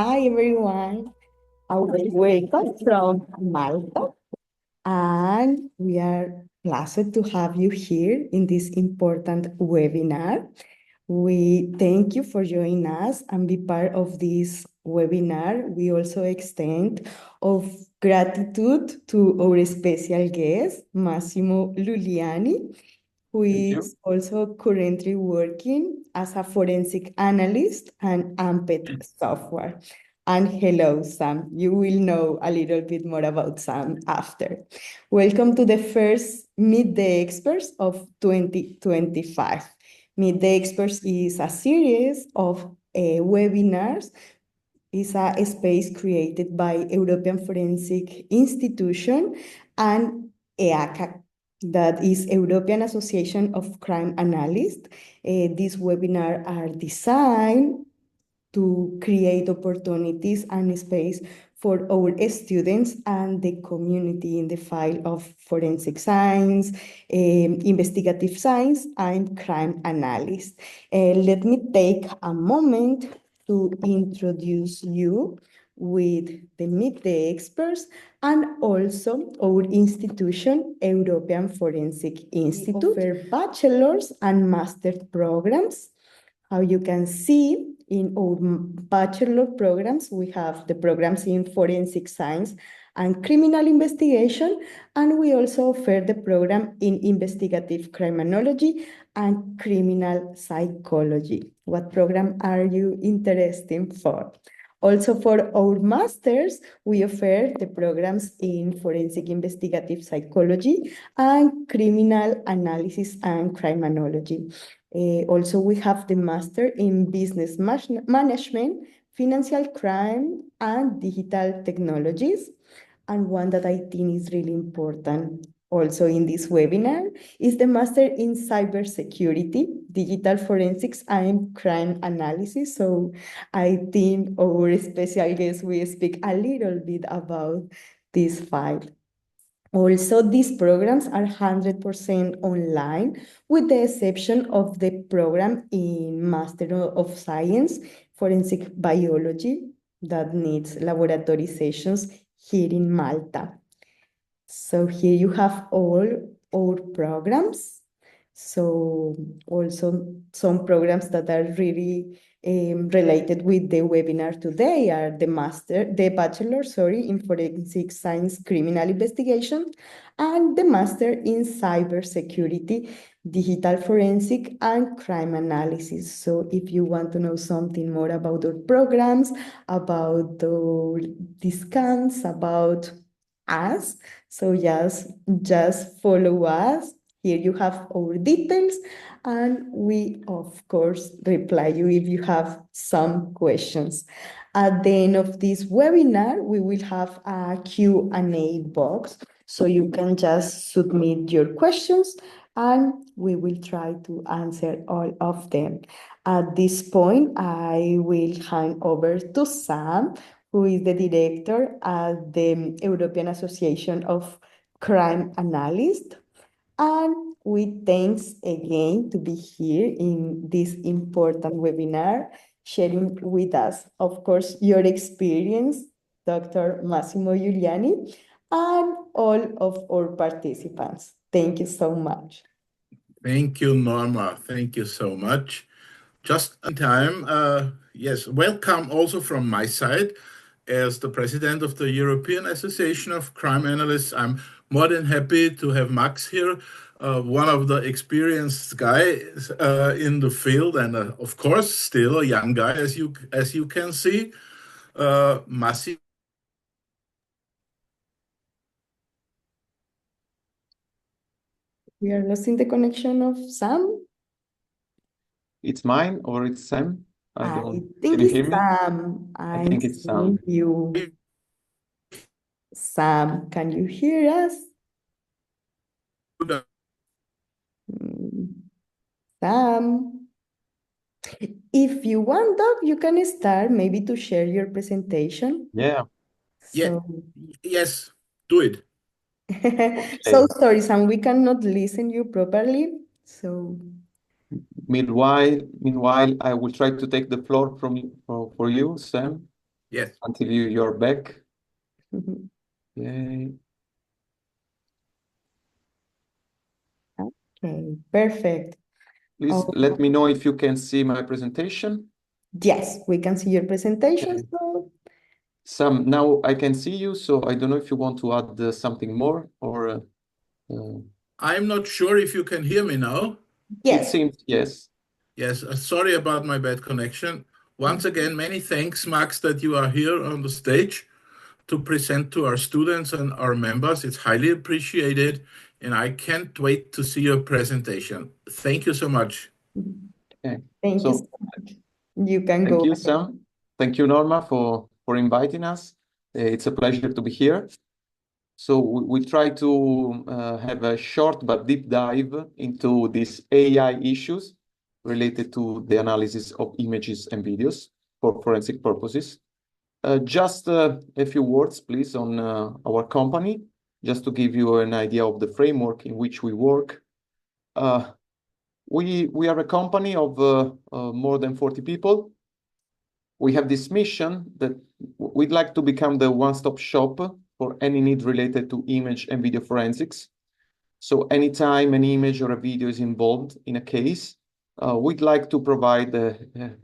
Hi everyone. Welcome from Malta, and we are pleased to have you here in this important webinar. We thank you for joining us and be part of this webinar. We also extend of gratitude to our special guest, Massimo Iuliani, who is also currently working as a forensic analyst and Amped software. And hello, Sam. You will know a little bit more about Sam after. Welcome to the first Meet the Experts of 2025. Meet the Experts is a series of webinars. It's a space created by European Forensic Institution and EACA, that is European Association of Crime Analysts. These webinars are designed to create opportunities and space for our students and the community in the field of forensic science, investigative science, and crime analysis. Let me take a moment to introduce you with the Meet the Experts and also our institution, European Forensic Institute. We offer bachelor's and master's programs. How you can see in our bachelor programs, we have the programs in forensic science and criminal investigation, and we also offer the program in investigative criminology and criminal psychology. What program are you interested for? Also for our masters, we offer the programs in forensic investigative psychology and criminal analysis and criminology. Also, we have the master in business management, financial crime, and digital technologies. And one that I think is really important also in this webinar is the master in cybersecurity, digital forensics, and crime analysis. So I think our special guest will speak a little bit about this file. Also, these programs are 100% online, with the exception of the program in Master of Science, Forensic Biology, that needs laboratory sessions here in Malta. So here you have all our programs. So also some programs that are really related with the webinar today are the bachelor, in forensic science criminal investigation, and the master in cybersecurity, digital forensic, and crime analysis. So if you want to know something more about our programs, about the discounts, about us, so just follow us. Here you have our details, and we, of course, reply you if you have some questions. At the end of this webinar, we will have a Q&A box, so you can just submit your questions, and we will try to answer all of them. At this point, I will hand over to Sam, who is the director at the European Association of Crime Analysts. And we thanks again to be here in this important webinar, sharing with us, of course, your experience, Dr. Massimo Iuliani, and all of our participants. Thank you so much. Thank you, Norma. Thank you so much. Just in time, yes, welcome also from my side. As the president of the European Association of Crime Analysts, I'm more than happy to have Max here, one of the experienced guys in the field, and of course, still a young guy, as you can see. Massimo. We are losing the connection of Sam. It's mine or it's Sam? I Can think you it's hear me? Sam. I think it's Sam. You. Sam, can you hear us? Sam. If you want, Doc, you can start maybe to share your presentation. Yeah. Yes, do it. So sorry, Sam, we cannot listen you properly. So meanwhile, I will try to take the floor for you, Sam. Yes. until you're back. Mhm. Okay. Okay, perfect. Please Oh, let me know if you can see my presentation. yes, we can see your presentation. Okay. So Now I can see you, so I don't know if you want to add something more or I'm not sure if you can hear me now. it yes. seems yes. Yes, sorry about my bad connection. Once again, many thanks, Max, that you are here on the stage to present to our students and our members. It's highly appreciated, and I can't wait to see your presentation. Thank you so much. Okay. Thank you so So much. You can thank go you, ahead. Sam. Thank you, Norma, for inviting us. It's a pleasure to be here. So we try to have a short but deep dive into these AI issues related to the analysis of images and videos for forensic purposes. Just a few words, please, on our company, just to give you an idea of the framework in which we work. We are a company of more than 40 people. We have this mission that we'd like to become the one-stop shop for any need related to image and video forensics. So anytime an image or a video is involved in a case, we'd like to provide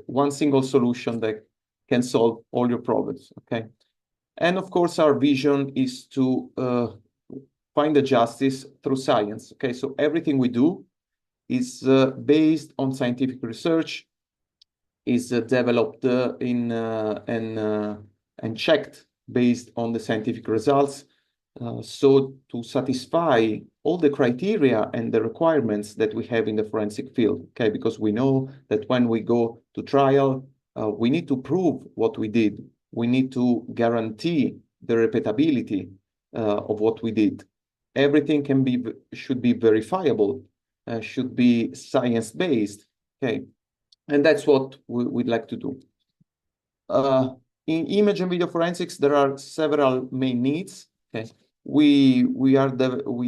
one single solution that can solve all your problems, okay? And of course, our vision is to find the justice through science, okay? So everything we do is based on scientific research, is developed and checked based on the scientific results. So to satisfy all the criteria and the requirements that we have in the forensic field, okay? Because we know that when we go to trial, we need to prove what we did. We need to guarantee the repeatability of what we did. Everything should be verifiable, should be science-based, okay? And that's what we'd like to do. In image and video forensics, there are several main needs. Okay, we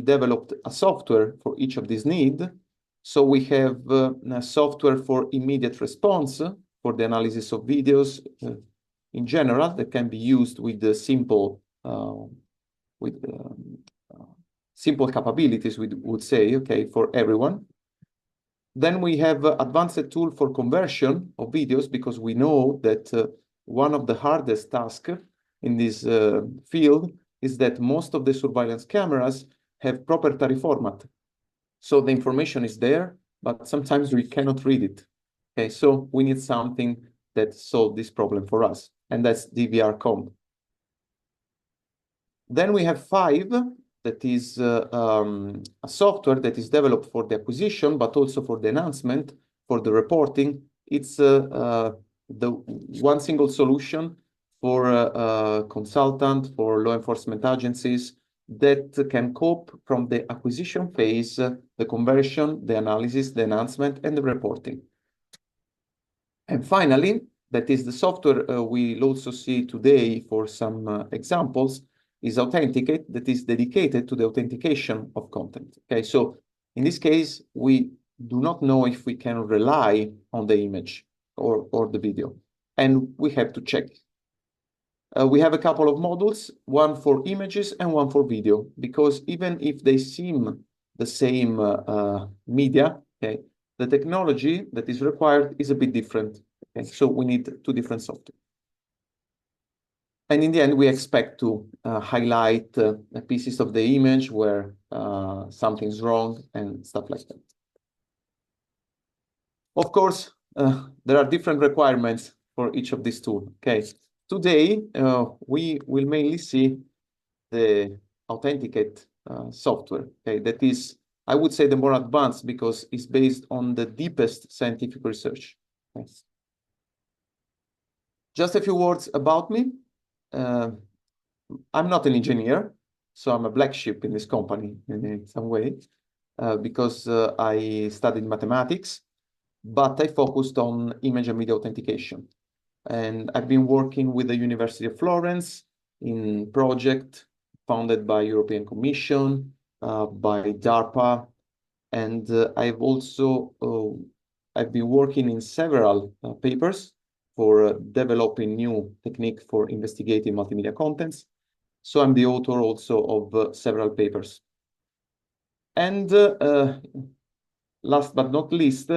developed a software for each of these needs. So we have a software for immediate response for the analysis of videos in general that can be used with the simple simple capabilities, we would say, okay, for everyone. Then we have advanced tool for conversion of videos, because we know that one of the hardest tasks in this field is that most of the surveillance cameras have proprietary format. So the information is there, but sometimes we cannot read it. Okay, so we need something that solves this problem for us, and that's DVR comp. Then we have 5, that is a software that is developed for the acquisition, but also for the enhancement, for the reporting. It's the one single solution for a consultant, for law enforcement agencies that can cope from the acquisition phase, the conversion, the analysis, the enhancement, and the reporting. And finally, that is the software we'll also see today for some examples, is Authenticate, that is dedicated to the authentication of content. Okay, so in this case, we do not know if we can rely on the image or the video, and we have to check. We have a couple of models, one for images and one for video, because even if they seem the same media, okay, the technology that is required is a bit different. Okay, so we need 2 different software. And in the end, we expect to highlight pieces of the image where something's wrong and stuff like that. Of course, there are different requirements for each of these tools. Okay, today we will mainly see the Authenticate software. Okay, that is, I would say, the more advanced, because it's based on the deepest scientific research. Okay. Just a few words about me. I'm not an engineer, so I'm a black sheep in this company in some way, because I studied mathematics, but I focused on image and video authentication. And I've been working with the University of Florence in project funded by European Commission, by DARPA, and I've been working in several papers for developing new technique for investigating multimedia contents. So I'm the author also of several papers. And last but not least,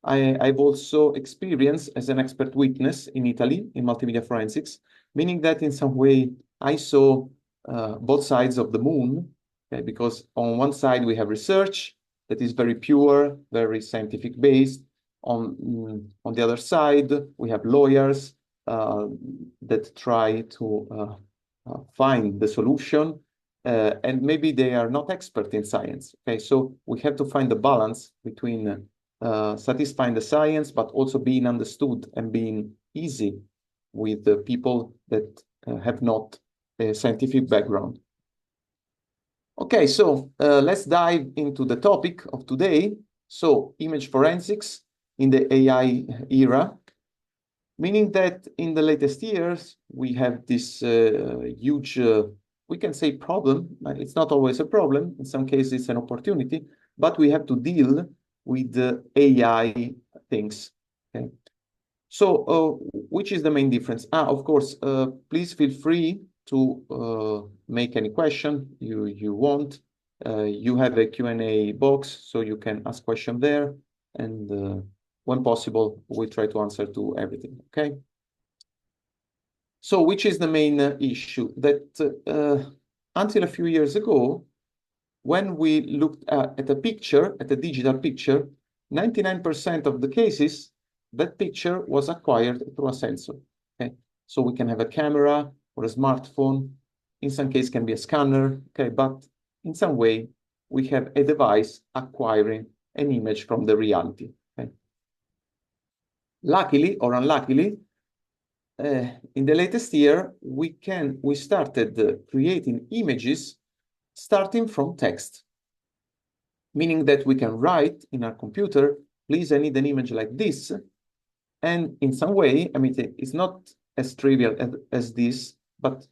I've also experienced as an expert witness in Italy in multimedia forensics, meaning that in some way I saw both sides of the moon, okay? Because on one side we have research that is very pure, very scientific based. On the other side, we have lawyers that try to find the solution, and maybe they are not expert in science. Okay, so we have to find the balance between satisfying the science, but also being understood and being easy with the people that have not a scientific background. Okay, so let's dive into the topic of today. So image forensics in the AI era, meaning that in the latest years, we have this huge, we can say problem. It's not always a problem. In some cases, it's an opportunity, but we have to deal with the AI things. Okay? So which is the main difference? Of course, please feel free to make any question you want. You have a Q&A box, so you can ask question there. And when possible, we'll try to answer to everything, okay? So which is the main issue? That until a few years ago, when we looked at a picture, at a digital picture, 99% of the cases, that picture was acquired through a sensor, okay? So we can have a camera or a smartphone, in some case can be a scanner, okay? But in some way, we have a device acquiring an image from the reality, okay? Luckily or unluckily, in the latest year, we started creating images starting from text, meaning that we can write in our computer, please, I need an image like this. And in some way, I mean, it's not as trivial as this, but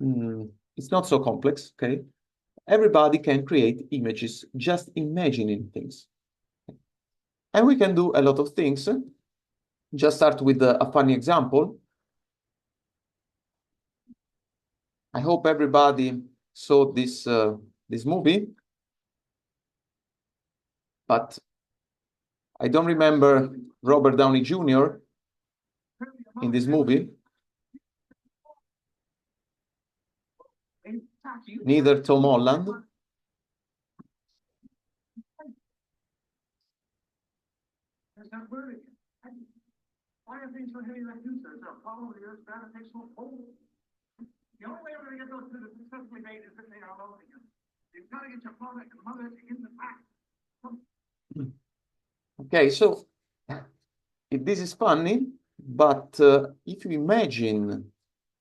it's not so complex, okay? Everybody can create images just imagining things. And we can do a lot of things. Just start with a funny example. I hope everybody saw this movie, but I don't remember Robert Downey Jr. in this movie. Neither Tom Holland. Why are things so heavy like you, sir? So follow the Earth's gravitational pull. The only way we're going to get those two to successfully made is if they are alone again. You've got to get your father and mother to get the fact. Okay, so this is funny, but if you imagine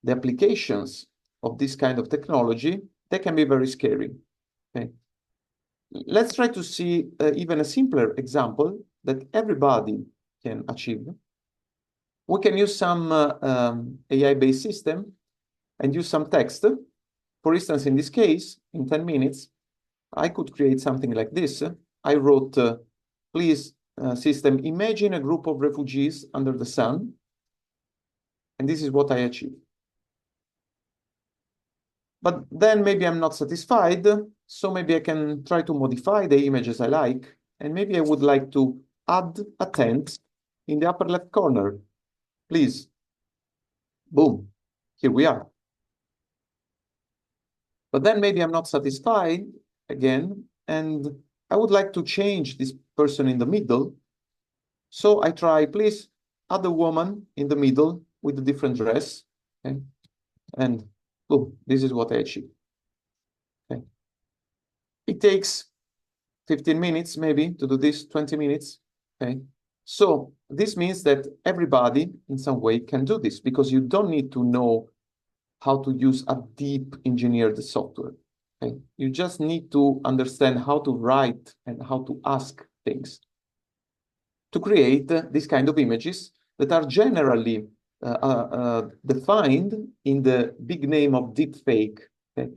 the applications of this kind of technology, they can be very scary. Okay, let's try to see even a simpler example that everybody can achieve. We can use some AI-based system and use some text. For instance, in this case, in 10 minutes, I could create something like this. I wrote, please, system, imagine a group of refugees under the sun. And this is what I achieved. But then maybe I'm not satisfied. So maybe I can try to modify the image as I like. And maybe I would like to add a tent in the upper left corner. Please. Boom. Here we are. But then maybe I'm not satisfied again, and I would like to change this person in the middle. So I try, please add a woman in the middle with a different dress. Okay? And boom, this is what I achieve. Okay? It takes 15 minutes maybe to do this, 20 minutes. Okay? So this means that everybody in some way can do this because you don't need to know how to use a deep engineered software. Okay? You just need to understand how to write and how to ask things to create this kind of images that are generally defined in the big name of deepfake. Okay?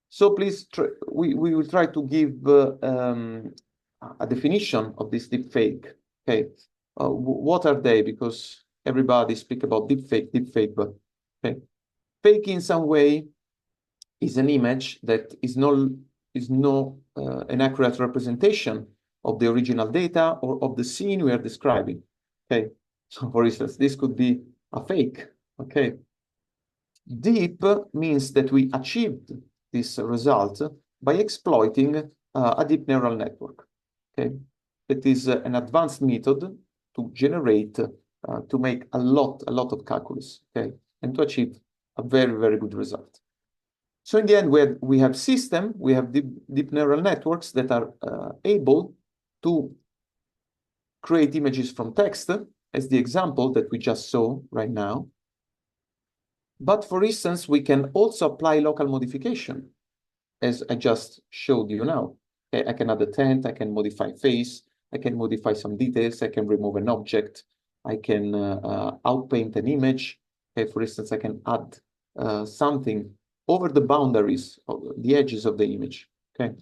So please, we will try to give a definition of this deepfake. Okay, what are they? Because everybody speak about deepfake, but okay. Fake in some way is an image that is no an accurate representation of the original data or of the scene we are describing. Okay, so for instance, this could be a fake. Okay, deep means that we achieved this result by exploiting a deep neural network. Okay, it is an advanced method to generate, to make a lot of calculus. Okay, and to achieve a very good result. So in the end, we have system, we have deep neural networks that are able to create images from text, as the example that we just saw right now. But for instance, we can also apply local modification, as I just showed you now. Okay, I can add a tent, I can modify face, I can modify some details, I can remove an object, I can outpaint an image. Okay, for instance, I can add something over the boundaries, of the edges of the image. Okay,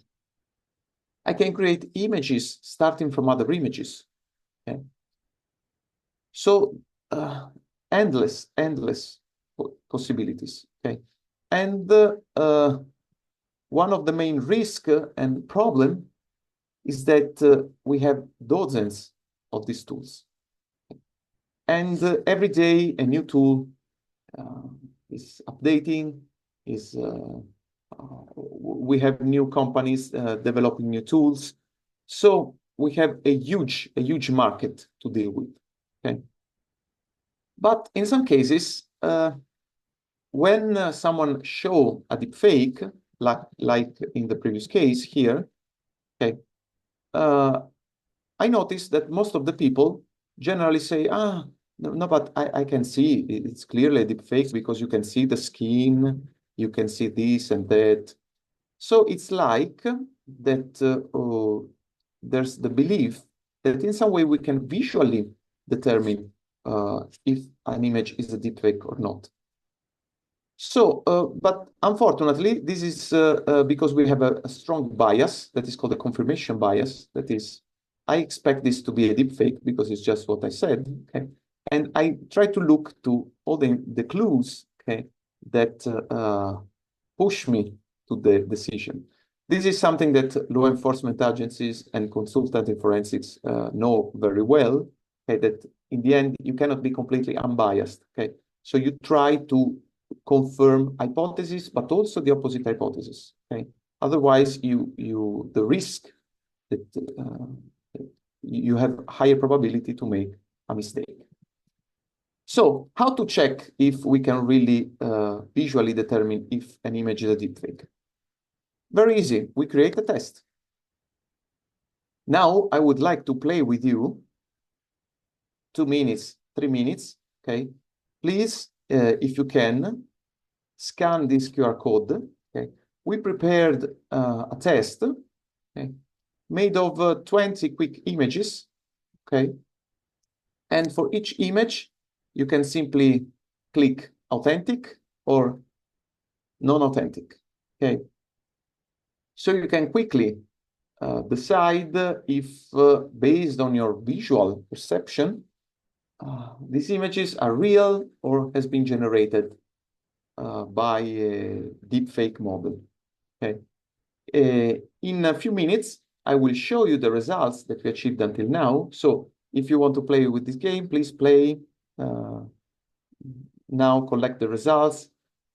I can create images starting from other images. Okay, so endless possibilities. Okay, and one of the main risk and problem is that we have dozens of these tools, and every day a new tool is updating. We have new companies developing new tools, so we have a huge market to deal with. Okay, but in some cases, when someone show a deepfake, like in the previous case here, okay, I noticed that most of the people generally say, no, but I can see it's clearly a deepfake because you can see the skin, you can see this and that. So it's like that there's the belief that in some way we can visually determine if an image is a deepfake or not. So, but unfortunately, this is because we have a strong bias that is called a confirmation bias. That is, I expect this to be a deepfake because it's just what I said. Okay, and I try to look to all the clues, okay, that push me to the decision. This is something that law enforcement agencies and consultants in forensics know very well. Okay, that in the end you cannot be completely unbiased. Okay, so you try to confirm hypothesis, but also the opposite hypothesis. Okay, otherwise the risk that you have higher probability to make a mistake. So how to check if we can really visually determine if an image is a deepfake? Very easy. We create a test. Now I would like to play with you 2 minutes, 3 minutes. Okay, please, if you can, scan this QR code. Okay, we prepared a test, okay, made of 20 quick images. Okay, and for each image, you can simply click authentic or non-authentic. Okay, so you can quickly decide if, based on your visual perception, these images are real or has been generated by a deepfake model. Okay, in a few minutes, I will show you the results that we achieved until now. So if you want to play with this game, please play now, collect the results,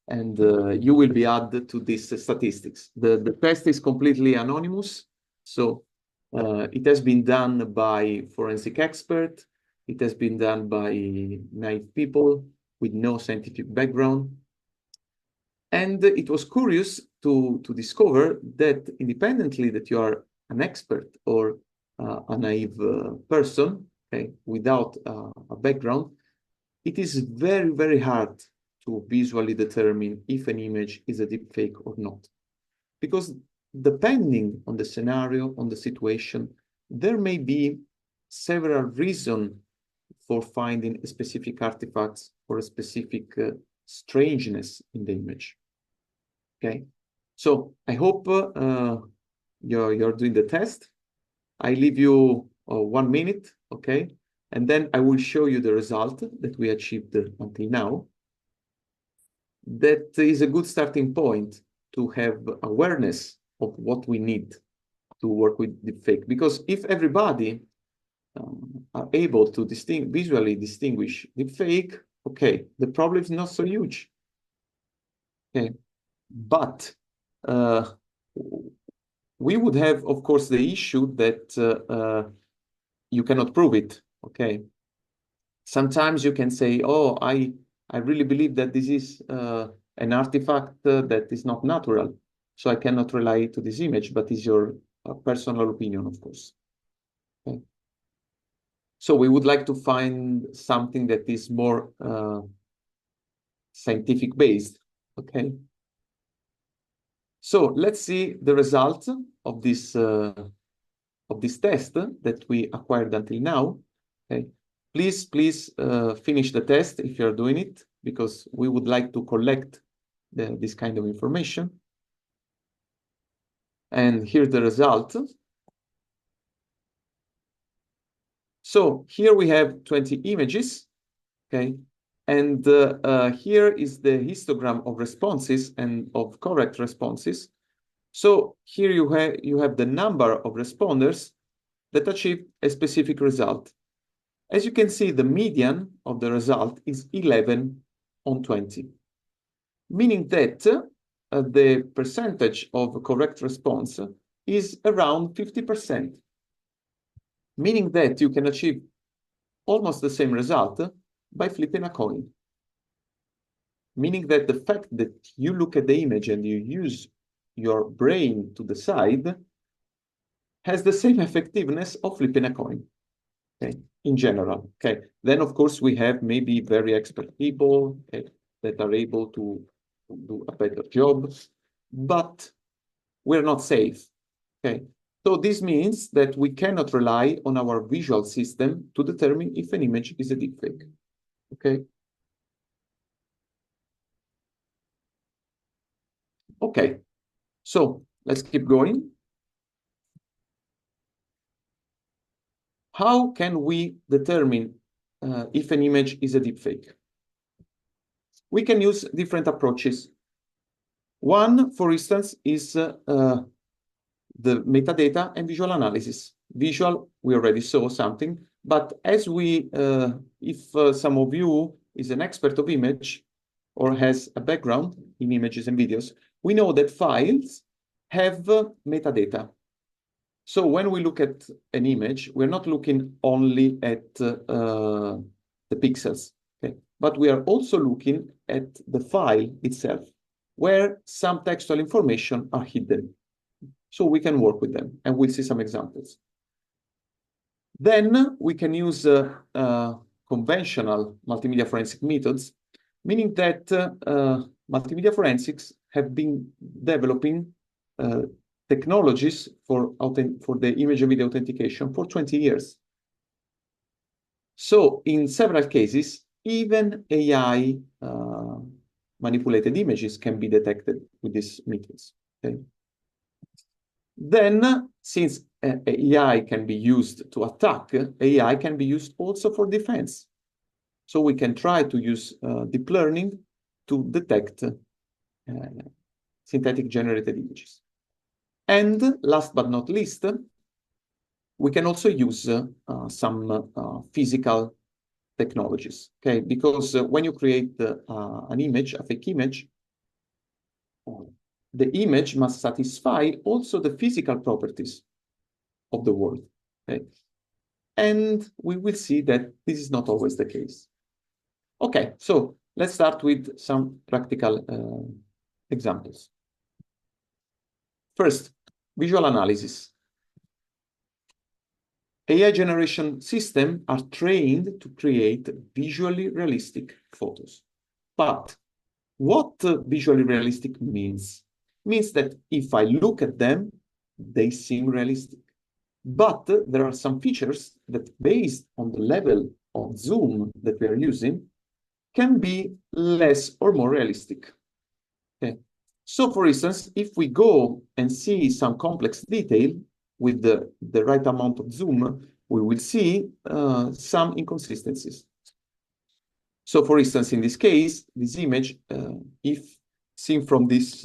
and you will be added to these statistics. The test is completely anonymous, so it has been done by forensic expert. It has been done by naive people with no scientific background. And it was curious to discover that independently that you are an expert or a naive person, okay, without a background, it is very hard to visually determine if an image is a deepfake or not. Because depending on the scenario, on the situation, there may be several reasons for finding specific artifacts or a specific strangeness in the image. Okay, so I hope you're doing the test. I leave you 1 minute, okay, And then I will show you the result that we achieved until now. That is a good starting point to have awareness of what we need to work with deepfake. Because if everybody are able to visually distinguish deepfake, okay, the problem is not so huge. Okay, but we would have, of course, the issue that you cannot prove it. Okay, sometimes you can say, "Oh, I really believe that this is an artifact that is not natural, so I cannot rely to this image." But it's your personal opinion, of course. Okay. So we would like to find something that is more scientific based. Okay. So let's see the result of this test that we acquired until now. Okay. Please finish the test if you're doing it, because we would like to collect this kind of information. And here's the result. So here we have 20 images, okay? And here is the histogram of responses and of correct responses. So here you have the number of responders that achieved a specific result. As you can see, the median of the result is 11 on 20, meaning that the percentage of correct response is around 50%, meaning that you can achieve almost the same result by flipping a coin. Meaning that the fact that you look at the image and you use your brain to decide has the same effectiveness of flipping a coin, okay, in general. Okay. Then, of course, we have maybe very expert people, okay, that are able to do a better job, but we're not safe. Okay. So this means that we cannot rely on our visual system to determine if an image is a deepfake. Okay. Okay. So let's keep going. How can we determine if an image is a deepfake? We can use different approaches. One, for instance, is the metadata and visual analysis. Visual, we already saw something, but as we, if some of you is an expert of image or has a background in images and videos, we know that files have metadata. So when we look at an image, we're not looking only at the pixels, okay? But we are also looking at the file itself, where some textual information are hidden. So we can work with them, and we'll see some examples. Then we can use conventional multimedia forensic methods, meaning that multimedia forensics have been developing technologies for the image and video authentication for 20 years. So in several cases, even AI manipulated images can be detected with these methods. Okay? Then, since AI can be used to attack, AI can be used also for defense. So we can try to use deep learning to detect synthetic generated images. And last but not least, we can also use some physical technologies, okay? Because when you create an image, a fake image, the image must satisfy also the physical properties of the world, okay? And we will see that this is not always the case. Okay, so let's start with some practical examples. First, visual analysis. AI generation systems are trained to create visually realistic photos. But what visually realistic means? Means that if I look at them, they seem realistic. But there are some features that, based on the level of zoom that we are using, can be less or more realistic. Okay. So, for instance, if we go and see some complex detail with the right amount of zoom, we will see some inconsistencies. So, for instance, in this case, this image, if seen from this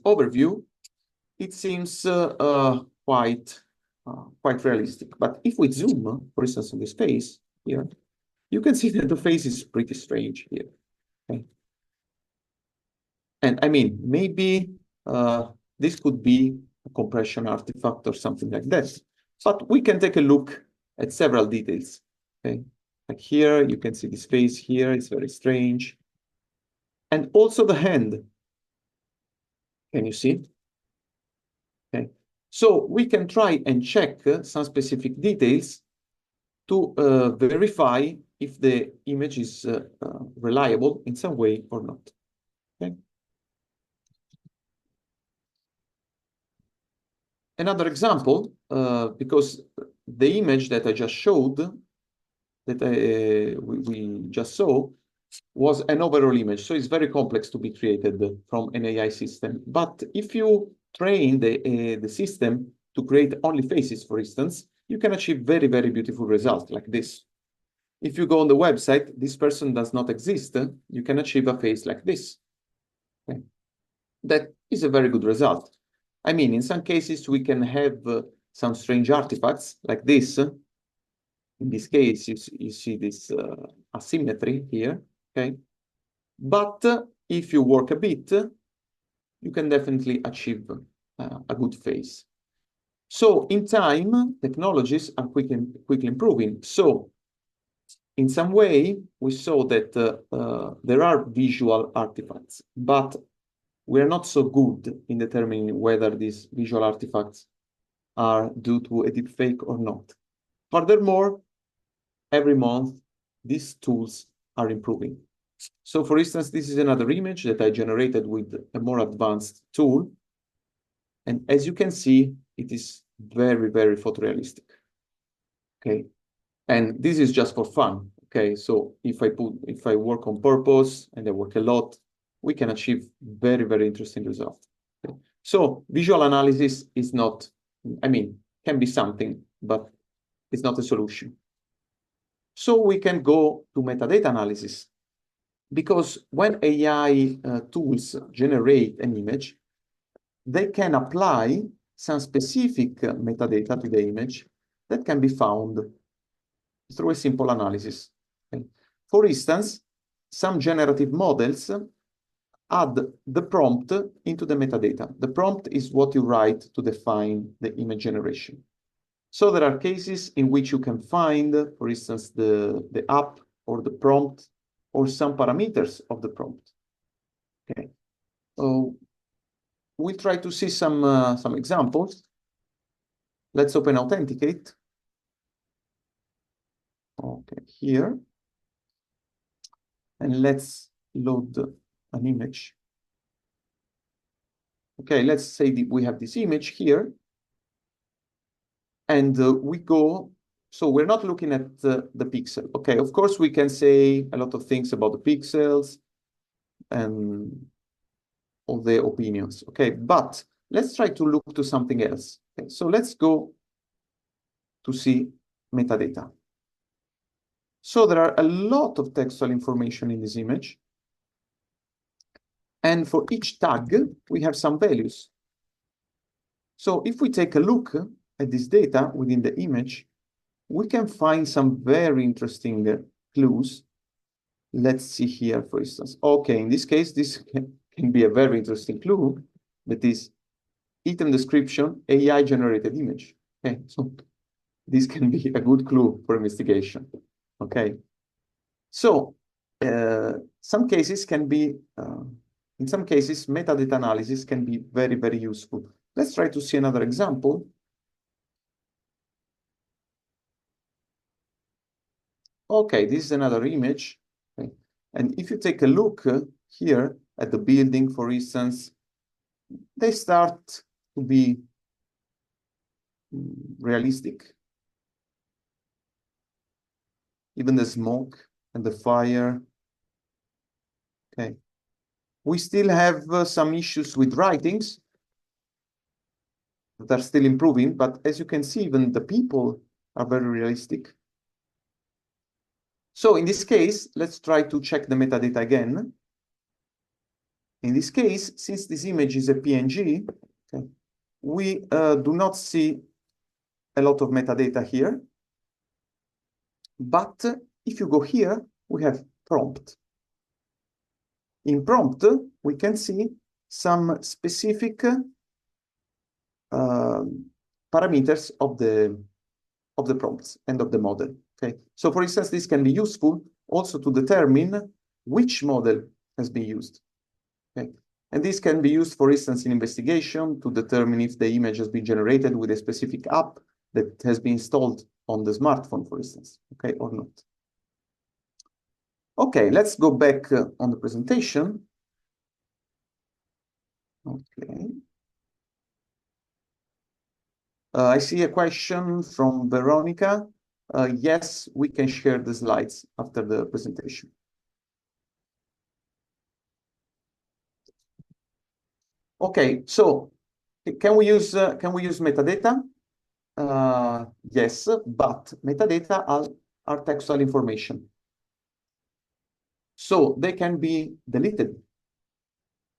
overview, it seems quite realistic. But if we zoom, for instance, on this face here, you can see that the face is pretty strange here. Okay? And I mean, maybe this could be a compression artifact or something like that. But we can take a look at several details. Okay, like here, you can see this face here, it's very strange. And also the hand. Can you see? Okay, so we can try and check some specific details to verify if the image is reliable in some way or not. Okay. Another example, because the image that I just showed, that we just saw, was an overall image. So it's very complex to be created from an AI system. But if you train the system to create only faces, for instance, you can achieve very, very beautiful results like this. If you go on the website, this person does not exist, you can achieve a face like this. Okay. That is a very good result. I mean, in some cases, we can have some strange artifacts like this. In this case, you see this asymmetry here, okay? But if you work a bit, you can definitely achieve a good face. So in time, technologies are quickly improving. So in some way, we saw that there are visual artifacts, but we are not so good in determining whether these visual artifacts are due to a deepfake or not. Furthermore, every month, these tools are improving. So for instance, this is another image that I generated with a more advanced tool. And as you can see, it is very, very photorealistic. Okay. And this is just for fun. Okay. So if I work on purpose and I work a lot, we can achieve very, very interesting results. Okay. So visual analysis is not, I mean, can be something, but it's not a solution. So we can go to metadata analysis, because when AI tools generate an image, they can apply some specific metadata to the image that can be found through a simple analysis. Okay. For instance, some generative models add the prompt into the metadata. The prompt is what you write to define the image generation. So there are cases in which you can find, for instance, the app or the prompt or some parameters of the prompt. Okay. So we'll try to see some examples. Let's open Authenticate. Okay, here. And let's load an image. Okay, let's say that we have this image here. And we go, so we're not looking at the pixel. Okay, of course, we can say a lot of things about the pixels and all the opinions. Okay, but let's try to look to something else. Okay, so let's go to see metadata. So there are a lot of textual information in this image. And for each tag, we have some values. So if we take a look at this data within the image, we can find some very interesting clues. Let's see here, for instance. Okay, in this case, this can be a very interesting clue, that is item description, AI-generated image. Okay, so this can be a good clue for investigation. Okay, so some cases can be, in some cases, metadata analysis can be very, very useful. Let's try to see another example. Okay, this is another image. Okay. And if you take a look here at the building, for instance, they start to be realistic. Even the smoke and the fire. Okay. We still have some issues with writings. that are still improving, but as you can see, even the people are very realistic. So in this case, let's try to check the metadata again. In this case, since this image is a PNG, okay, we do not see a lot of metadata here. But if you go here, we have prompt. In prompt, we can see some specific parameters of the prompts and of the model. Okay, so for instance, this can be useful also to determine which model has been used. Okay, and this can be used, for instance, in investigation to determine if the image has been generated with a specific app that has been installed on the smartphone, for instance, okay, or not. Okay, let's go back on the presentation. Okay. I see a question from Veronica. Yes, we can share the slides after the presentation. Okay, so can we use metadata? Yes, but metadata are textual information. So they can be deleted,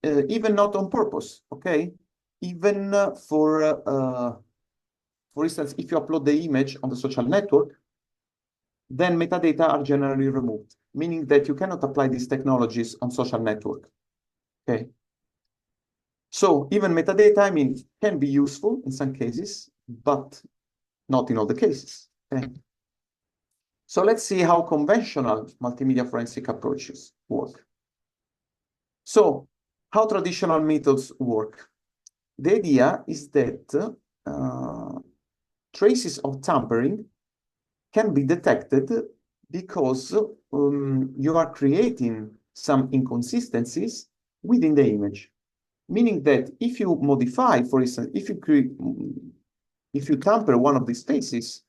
even not on purpose, okay? Even for instance, if you upload the image on the social network, then metadata are generally removed, meaning that you cannot apply these technologies on social network, okay? So even metadata, I mean, can be useful in some cases, but not in all the cases, okay? So let's see how conventional multimedia forensic approaches work. So how traditional methods work? The idea is that traces of tampering can be detected because you are creating some inconsistencies within the image. Meaning that if you modify, for instance, if you tamper one of these faces,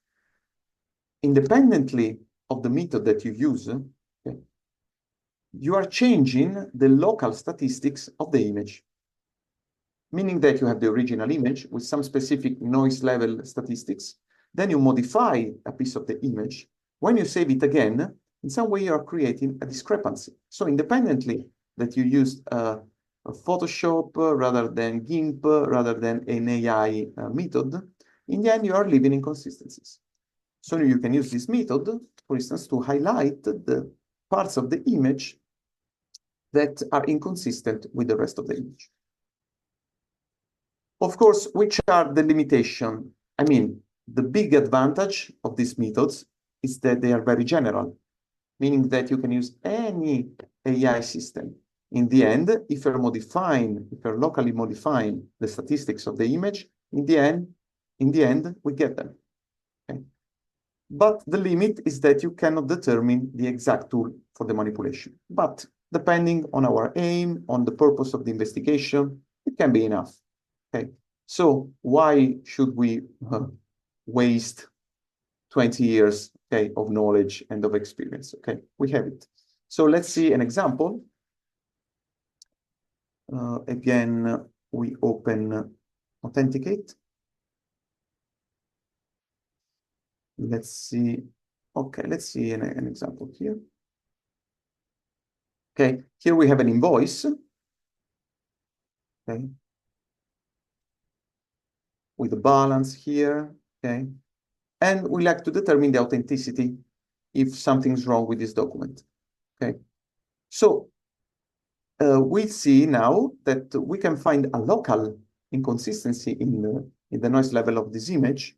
independently of the method that you use, okay, you are changing the local statistics of the image. Meaning that you have the original image with some specific noise level statistics, then you modify a piece of the image. When you save it again, in some way you are creating a discrepancy. So independently that you used a Photoshop rather than GIMP, rather than an AI method, in the end you are leaving inconsistencies. So you can use this method, for instance, to highlight the parts of the image that are inconsistent with the rest of the image. Of course, which are the limitations? I mean, the big advantage of these methods is that they are very general, meaning that you can use any AI system. In the end, if you're locally modifying the statistics of the image, in the end, we get them. Okay? But the limit is that you cannot determine the exact tool for the manipulation. But depending on our aim, on the purpose of the investigation, it can be enough. Okay, so why should we waste 20 years, okay, of knowledge and of experience? Okay, we have it. So let's see an example. Again, we open Authenticate. Let's see. Okay, let's see an example here. Okay, here we have an invoice. Okay. With a balance here, okay? And we like to determine the authenticity if something's wrong with this document, okay? So we see now that we can find a local inconsistency in the noise level of this image.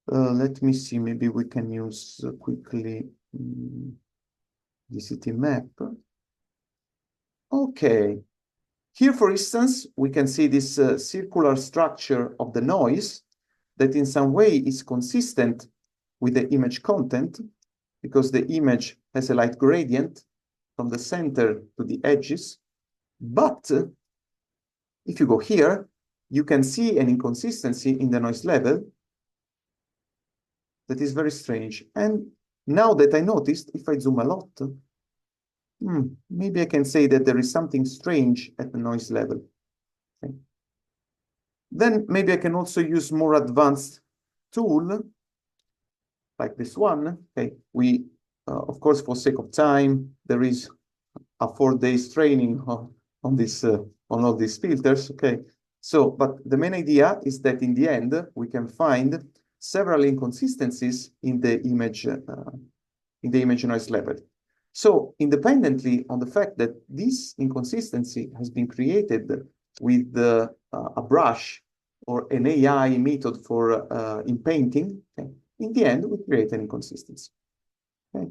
Let me see, maybe we can use quickly the city map. Okay, here, for instance, we can see this circular structure of the noise that in some way is consistent with the image content because the image has a light gradient from the center to the edges. But if you go here, you can see an inconsistency in the noise level that is very strange. And now that I noticed, if I zoom a lot, maybe I can say that there is something strange at the noise level. Okay. Then maybe I can also use more advanced tool like this one. Okay, we, of course, for sake of time, there is a 4 days training on this on all these filters. Okay, so but the main idea is that in the end we can find several inconsistencies in the image noise level. So independently on the fact that this inconsistency has been created with a brush or an AI method for in painting, okay, in the end we create an inconsistency. Okay.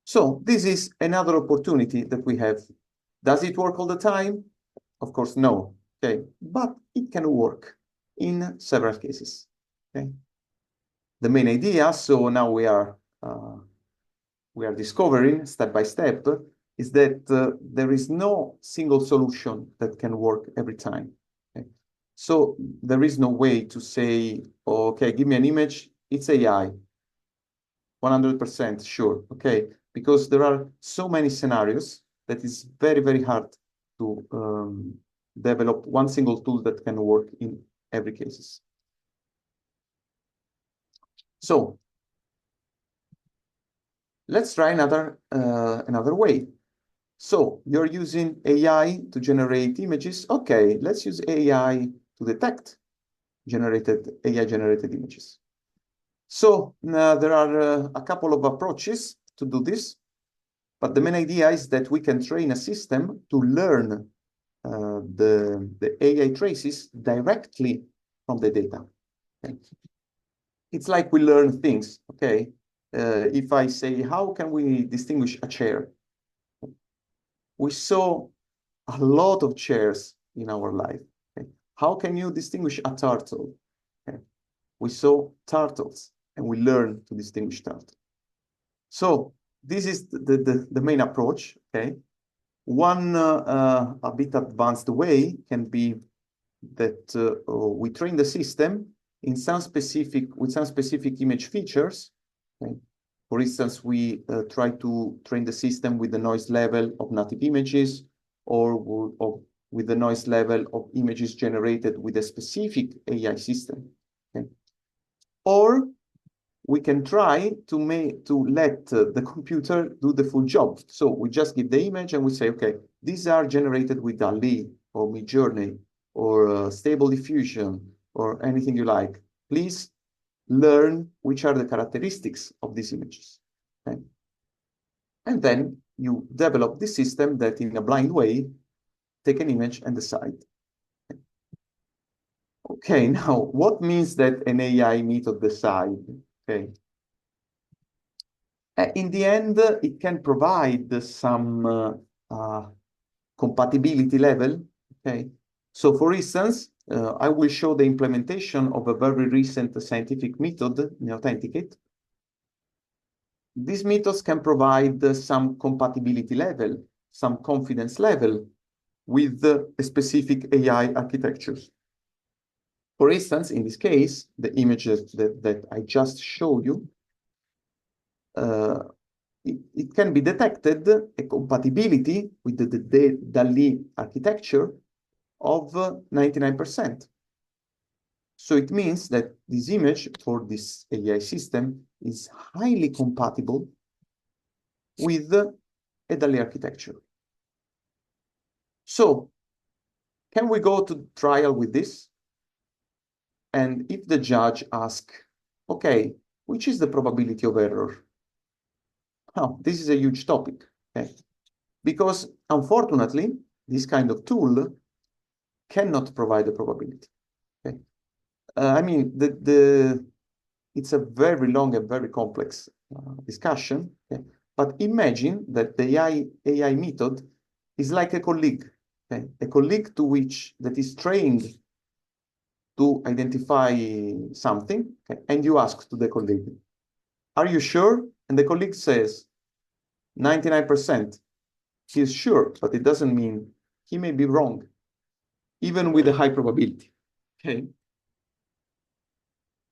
So this is another opportunity that we have. Does it work all the time? Of course, no. Okay, but it can work in several cases. Okay. The main idea, so now we are discovering step by step, is that there is no single solution that can work every time. Okay. So there is no way to say, oh, okay, give me an image, it's AI, 100% sure, okay? Because there are so many scenarios that it's very, very hard to develop one single tool that can work in every cases. So let's try another way. So you're using AI to generate images. Okay, let's use AI to detect AI-generated images. So there are a couple of approaches to do this, but the main idea is that we can train a system to learn the AI traces directly from the data. Okay. It's like we learn things, okay? If I say, how can we distinguish a chair? We saw a lot of chairs in our life. Okay? How can you distinguish a turtle? Okay? We saw turtles and we learn to distinguish turtles. So this is the main approach, okay? One a bit advanced way can be that we train the system in with some specific image features. Okay? For instance, we try to train the system with the noise level of native images or with the noise level of images generated with a specific AI system. Okay? Or we can try to let the computer do the full job. So we just give the image and we say, okay, these are generated with DALL-E or Midjourney or Stable Diffusion or anything you like. Please learn which are the characteristics of these images. Okay? And then you develop this system that in a blind way, take an image and decide. Okay, now what means that an AI method decide? Okay. In the end, it can provide some compatibility level. Okay, so for instance, I will show the implementation of a very recent scientific method in Authenticate. These methods can provide some compatibility level, some confidence level with a specific AI architectures. For instance, in this case, the images that I just showed you, it can be detected a compatibility with the DALL-E architecture of 99%. So it means that this image for this AI system is highly compatible with a DALL-E architecture. So can we go to trial with this? And if the judge asks, okay, which is the probability of error? Oh, this is a huge topic, okay? Because unfortunately, this kind of tool cannot provide the probability. Okay? I mean, it's a very long and very complex discussion. Okay? But imagine that the AI method is like a colleague, okay? A colleague that is trained to identify something, okay? And you ask to the colleague, "Are you sure?" And the colleague says, 99%. He is sure, but it doesn't mean he may be wrong, even with a high probability. Okay.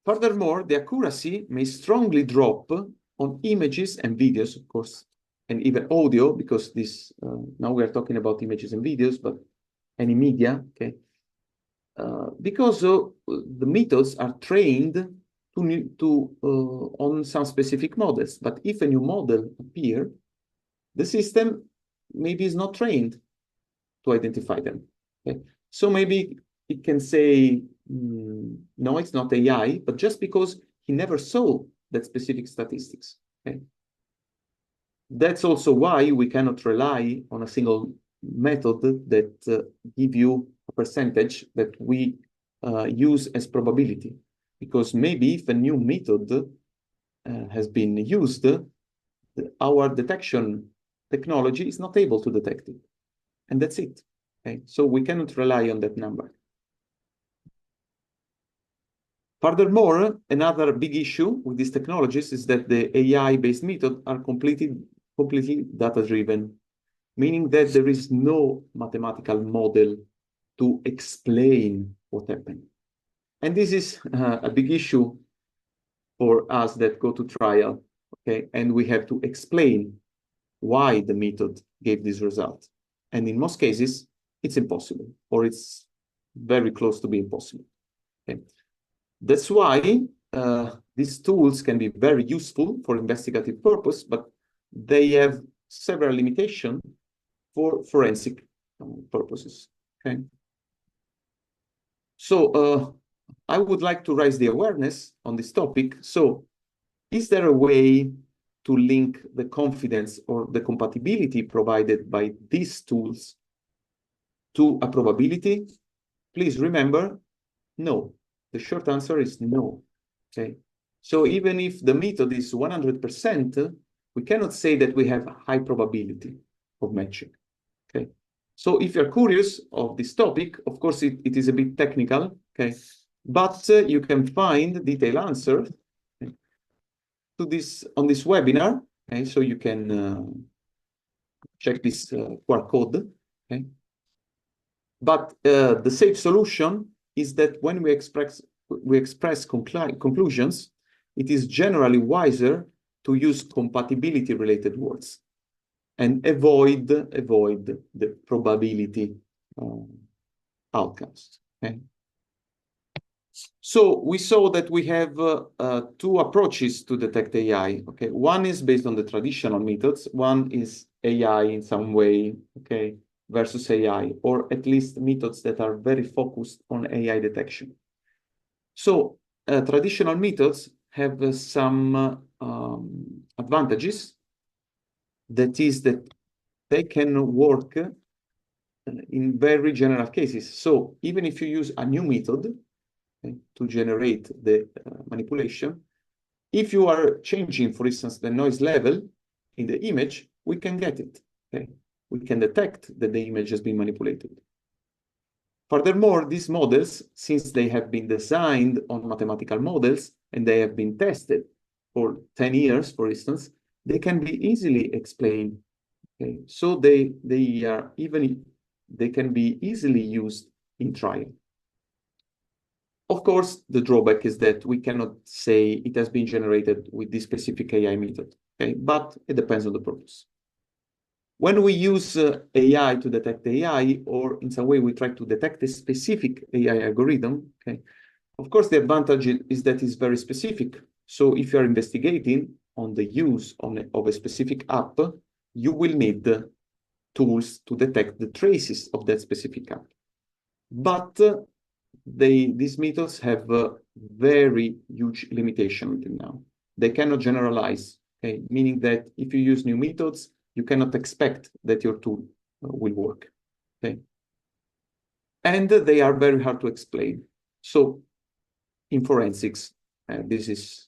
Furthermore, the accuracy may strongly drop on images and videos, of course, and even audio, because this now we are talking about images and videos, but any media, okay? Because the methods are trained on some specific models. But if a new model appears, the system maybe is not trained to identify them. Okay? So maybe it can say, no, it's not AI, but just because he never saw that specific statistics. Okay? That's also why we cannot rely on a single method that give you a percentage that we use as probability. Because maybe if a new method has been used, our detection technology is not able to detect it. And that's it. Okay? So we cannot rely on that number. Furthermore, another big issue with these technologies is that the AI-based methods are completely data-driven, meaning that there is no mathematical model to explain what happened. And this is a big issue for us that go to trial, okay? And we have to explain why the method gave this result. And in most cases, it's impossible, or it's very close to being impossible. Okay? That's why these tools can be very useful for investigative purpose, but they have several limitations for forensic purposes. Okay. So I would like to raise the awareness on this topic. So is there a way to link the confidence or the compatibility provided by these tools to a probability? Please remember, no. The short answer is no. Okay. So even if the method is 100%, we cannot say that we have a high probability of matching. Okay. So if you're curious of this topic, of course, it is a bit technical, okay, but you can find detailed answers to this on this webinar. Okay, so you can check this QR code. Okay, but the safe solution is that when we express conclusions, it is generally wiser to use compatibility-related words and avoid the probability outcomes. Okay? So we saw that we have two approaches to detect AI. Okay, one is based on the traditional methods. One is AI in some way. Okay, versus AI, or at least methods that are very focused on AI detection. So traditional methods have some advantages. That is that they can work in very general cases. So even if you use a new method to generate the manipulation, if you are changing, for instance, the noise level in the image, we can get it. Okay? We can detect that the image has been manipulated. Furthermore, these models, since they have been designed on mathematical models and they have been tested for 10 years, for instance, they can be easily explained. Okay? So they can be easily used in trial. Of course, the drawback is that we cannot say it has been generated with this specific AI method, okay? But it depends on the purpose. When we use AI to detect AI, or in some way we try to detect a specific AI algorithm, okay? Of course, the advantage is that it's very specific. So if you're investigating on the use of a specific app, you will need tools to detect the traces of that specific app. But these methods have a very huge limitation until now. They cannot generalize, okay? Meaning that if you use new methods, you cannot expect that your tool will work, okay? And they are very hard to explain. So in forensics, this is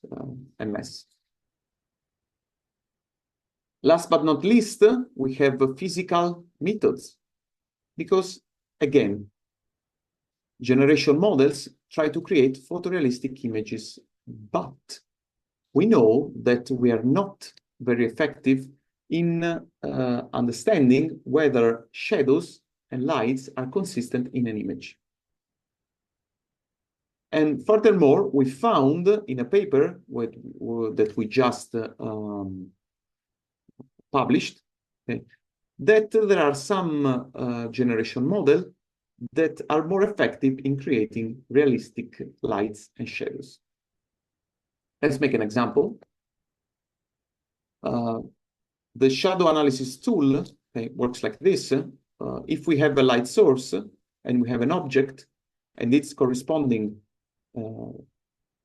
a mess. Last but not least, we have physical methods, because again, generation models try to create photorealistic images, but we know that we are not very effective in understanding whether shadows and lights are consistent in an image. And furthermore, we found in a paper that we just published, okay, that there are some generation models that are more effective in creating realistic lights and shadows. Let's make an example. The shadow analysis tool works like this. If we have a light source and we have an object and its corresponding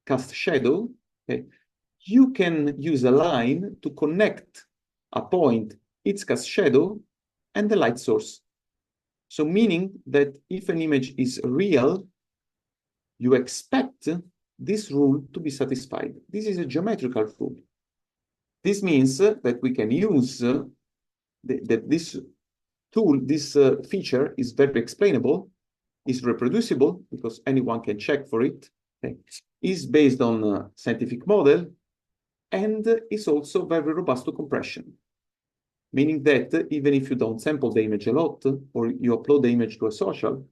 cast shadow, you can use a line to connect a point, its cast shadow, and the light source. So meaning that if an image is real, you expect this rule to be satisfied. This is a geometrical rule. This means that we can use that this tool, this feature is very explainable, is reproducible because anyone can check for it, is based on a scientific model, and is also very robust to compression. Meaning that even if you don't sample the image a lot, or you upload the image to a social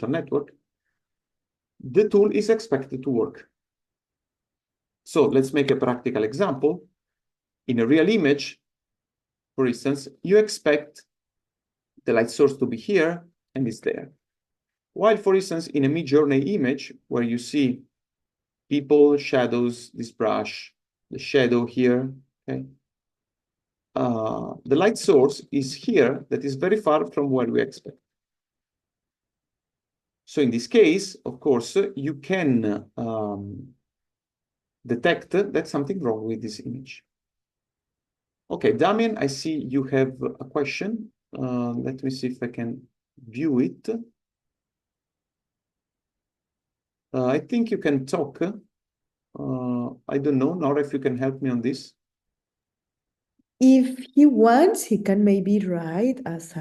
network, the tool is expected to work. So let's make a practical example. In a real image, for instance, you expect the light source to be here and it's there. While, for instance, in a Midjourney image where you see people, shadows, this brush, the shadow here, okay? The light source is here, that is very far from where we expect. So in this case, of course, you can detect that something wrong with this image. Okay, Damien, I see you have a question. Let me see if I can view it. I think you can talk. I don't know, Nora, if you can help me on this. If he wants, he can maybe write as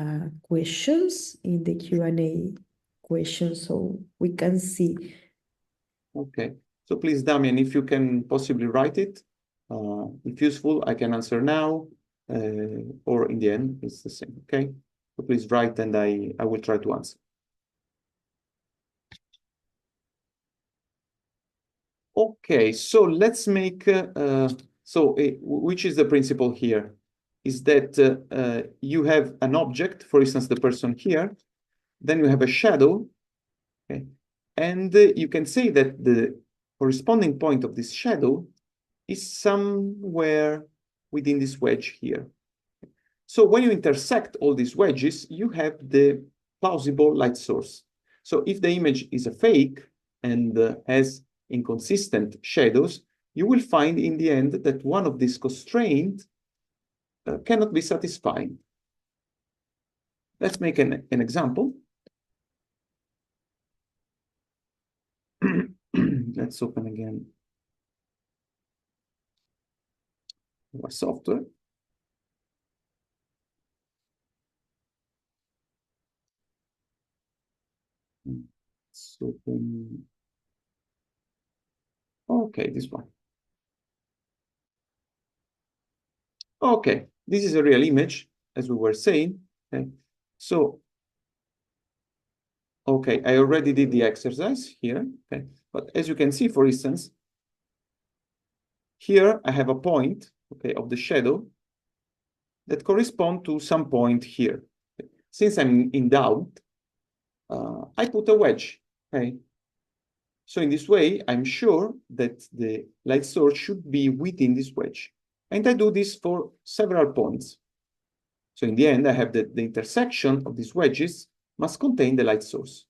questions in the Q&A question so we can see. Okay, so please, Damien, if you can possibly write it, if useful, I can answer now, or in the end, it's the same, okay? So please write and I will try to answer. Okay, so let's make, which is the principle here? Is that you have an object, for instance, the person here, then you have a shadow, okay? And you can say that the corresponding point of this shadow is somewhere within this wedge here. So when you intersect all these wedges, you have the plausible light source. So if the image is a fake and has inconsistent shadows, you will find in the end that one of these constraints cannot be satisfied. Let's make an example. Let's open again our software. Let's open. Okay, this one. Okay, this is a real image, as we were saying. Okay, so, okay, I already did the exercise here. Okay, but as you can see, for instance, here I have a point, okay, of the shadow that correspond to some point here. Since I'm in doubt, I put a wedge. Okay, so in this way, I'm sure that the light source should be within this wedge. And I do this for several points. So in the end, I have the intersection of these wedges must contain the light source.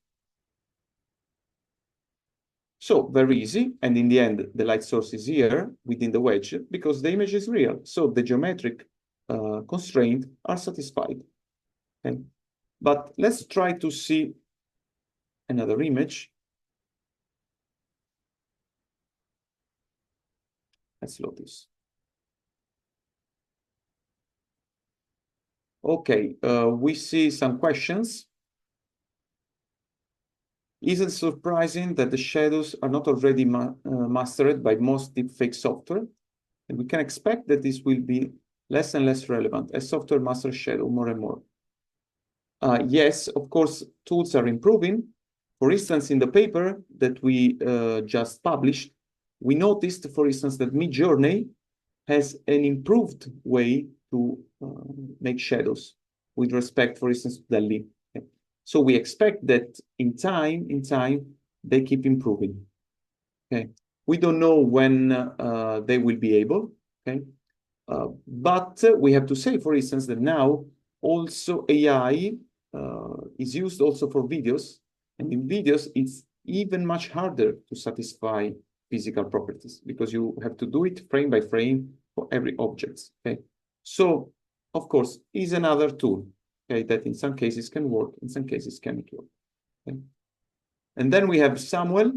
So very easy. And in the end, the light source is here within the wedge because the image is real. So the geometric constraints are satisfied. Okay. But let's try to see another image. Let's load this. Okay, we see some questions. Is it surprising that the shadows are not already mastered by most deepfake software? And we can expect that this will be less and less relevant as software masters shadow more and more. Yes, of course, tools are improving. For instance, in the paper that we just published, we noticed, for instance, that Midjourney has an improved way to make shadows with respect, for instance, to DALL-E. Okay. So we expect that in time, they keep improving. Okay, we don't know when they will be able. Okay, but we have to say, for instance, that now also AI is used also for videos, and in videos it's even much harder to satisfy physical properties because you have to do it frame by frame for every object. Okay, so of course is another tool, okay, that in some cases can work, in some cases cannot work. Okay? And then we have Samuel.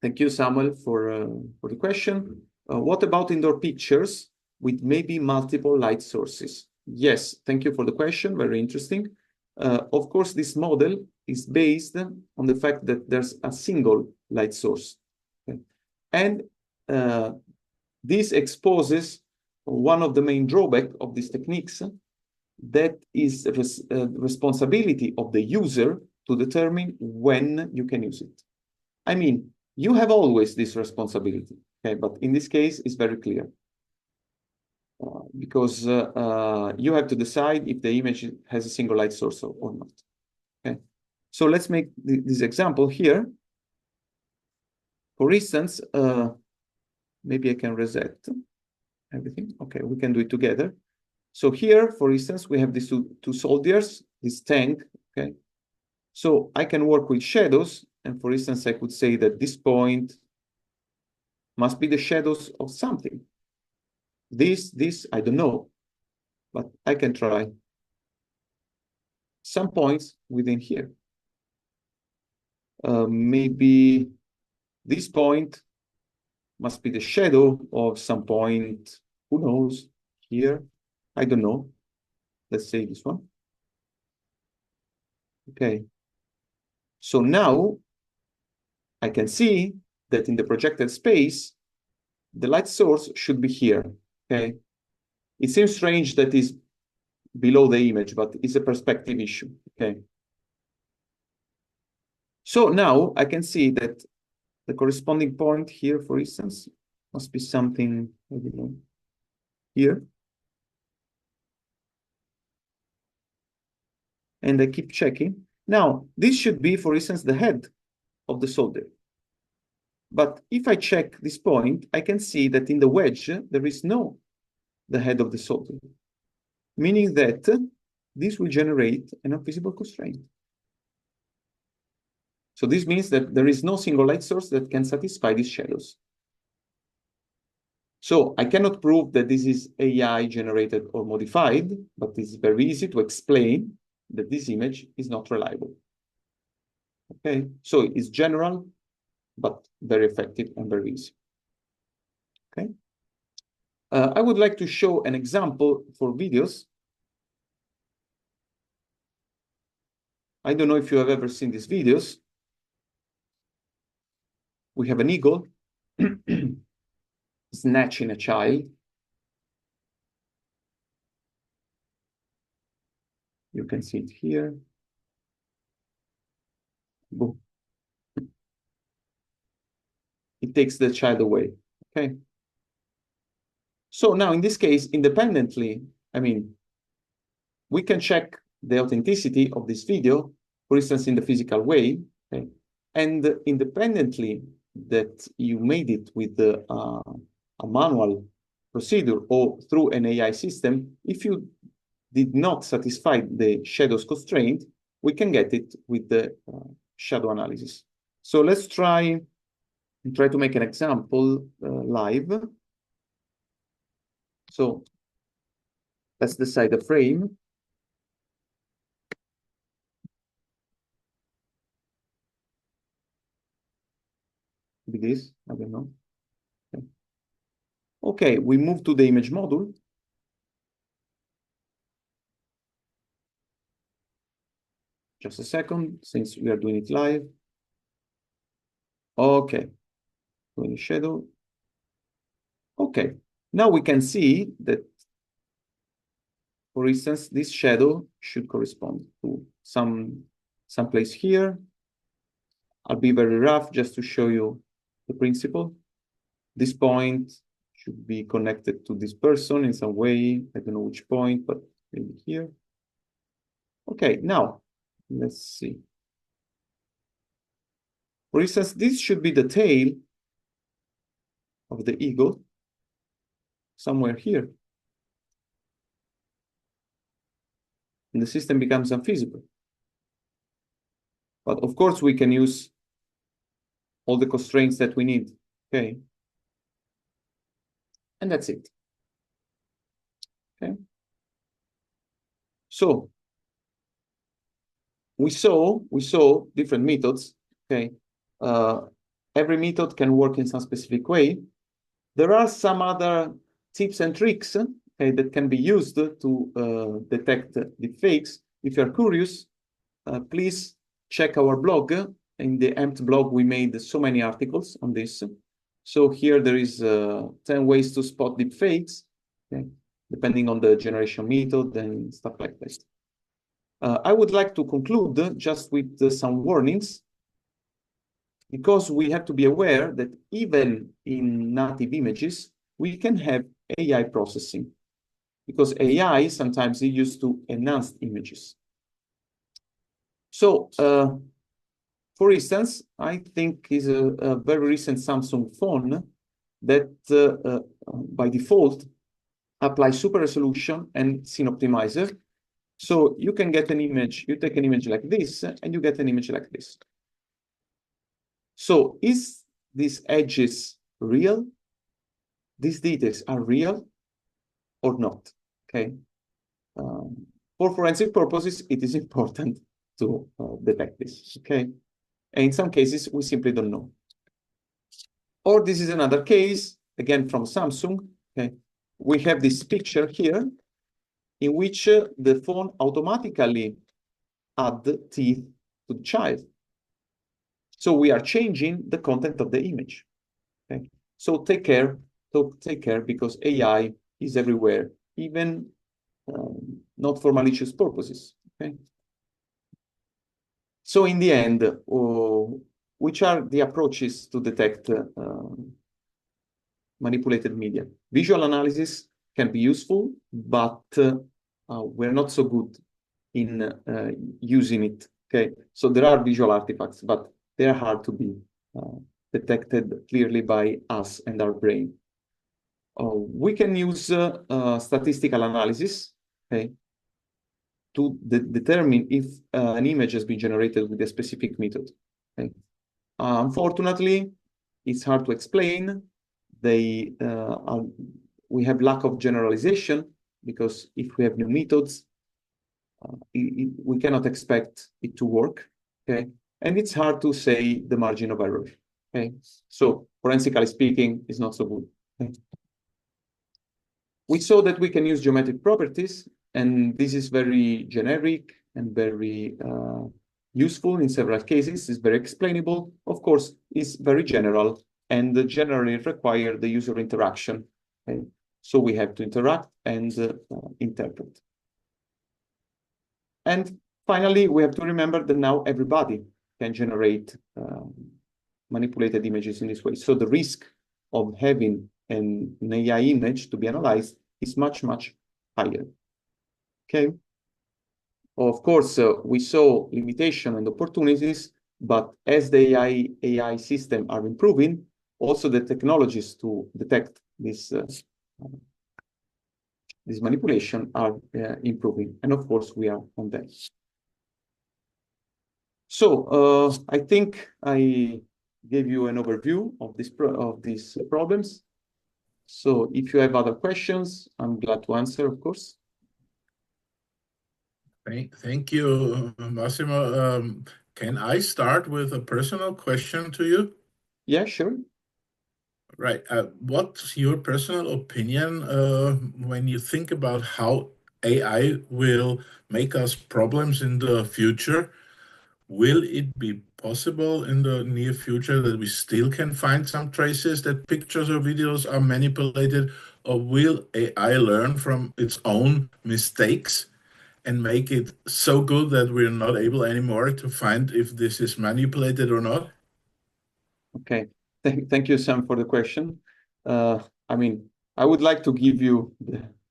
Thank you, Samuel, for the question. What about indoor pictures with maybe multiple light sources? Yes, thank you for the question. Very interesting. Of course, this model is based on the fact that there's a single light source. Okay? And this exposes one of the main drawbacks of these techniques, that is the responsibility of the user to determine when you can use it. I mean, you have always this responsibility, okay? But in this case, it's very clear. Because you have to decide if the image has a single light source or not. Okay, so let's make this example here. For instance, maybe I can reset everything. Okay, we can do it together. So here, for instance, we have these two soldiers, this tank. Okay, so I can work with shadows, and for instance, I could say that this point must be the shadows of something. This, I don't know, but I can try some points within here. Maybe this point must be the shadow of some point, who knows, here, I don't know. Let's say this one. Okay. So now I can see that in the projected space, the light source should be here, okay? It seems strange that it's below the image, but it's a perspective issue, okay? So now I can see that the corresponding point here, for instance, must be something, I don't know, here. And I keep checking. Now, this should be, for instance, the head of the soldier. But if I check this point, I can see that in the wedge, there is no the head of the soldier, meaning that this will generate an non-visible constraint. So this means that there is no single light source that can satisfy these shadows. So I cannot prove that this is AI generated or modified, but it's very easy to explain that this image is not reliable. Okay, so it's general, but very effective and very easy. Okay. I would like to show an example for videos. I don't know if you have ever seen these videos. We have an eagle snatching a child. You can see it here. Boom. It takes the child away, okay? So now in this case, independently, I mean, we can check the authenticity of this video, for instance, in the physical way, okay? And independently that you made it with a manual procedure or through an AI system, if you did not satisfy the shadows constraint, we can get it with the shadow analysis. So let's try to make an example live. So let's decide the frame. Be this, I don't know. Okay. Okay, we move to the image module. Just a second, since we are doing it live. Okay, doing shadow. Okay, now we can see that, for instance, this shadow should correspond to some place here. I'll be very rough just to show you the principle. This point should be connected to this person in some way. I don't know which point, but maybe here. Okay, now let's see. For instance, this should be the tail of the eagle, somewhere here. And the system becomes unfeasible. But of course, we can use all the constraints that we need, okay? And that's it, okay? So we saw different methods, okay? Every method can work in some specific way. There are some other tips and tricks, okay, that can be used to detect deepfakes. If you're curious, please check our blog. In the EMPT blog, we made so many articles on this. So here there is 10 ways to spot deepfakes, okay, depending on the generation method and stuff like that. I would like to conclude just with some warnings, because we have to be aware that even in native images, we can have AI processing, because AI sometimes is used to enhance images. So, for instance, I think is a very recent Samsung phone that by default applies super resolution and scene optimizer. So you can get an image, you take an image like this, and you get an image like this. So is these edges real? These details are real or not? Okay. For forensic purposes, it is important to detect this. Okay. And in some cases, we simply don't know. Or this is another case, again from Samsung. Okay. We have this picture here in which the phone automatically add teeth to the child. So we are changing the content of the image. Okay. So take care because AI is everywhere, even not for malicious purposes. Okay. So in the end, which are the approaches to detect manipulated media? Visual analysis can be useful, but we're not so good in using it. Okay, so there are visual artifacts, but they're hard to be detected clearly by us and our brain. We can use statistical analysis, okay, to determine if an image has been generated with a specific method. Okay. Unfortunately, it's hard to explain. We have lack of generalization, because if we have new methods, we cannot expect it to work. Okay, and it's hard to say the margin of error. Okay, so forensically speaking, it's not so good. Okay. We saw that we can use geometric properties, and this is very generic and very useful in several cases. It's very explainable. Of course, it's very general and generally require the user interaction. Okay? So we have to interact and interpret. And finally, we have to remember that now everybody can generate manipulated images in this way. So the risk of having an AI image to be analyzed is much, much higher. Okay. Of course, we saw limitation and opportunities, but as the AI system are improving, also the technologies to detect this manipulation are improving. And of course, we are on that. So I think I gave you an overview of these problems. So if you have other questions, I'm glad to answer, of course. Thank you, Massimo. Can I start with a personal question to you? Yeah, sure. Right. What's your personal opinion when you think about how AI will make us problems in the future? Will it be possible in the near future that we still can find some traces that pictures or videos are manipulated, or will AI learn from its own mistakes and make it so good that we're not able anymore to find if this is manipulated or not? Okay, thank you, Sam, for the question. I mean, I would like to give you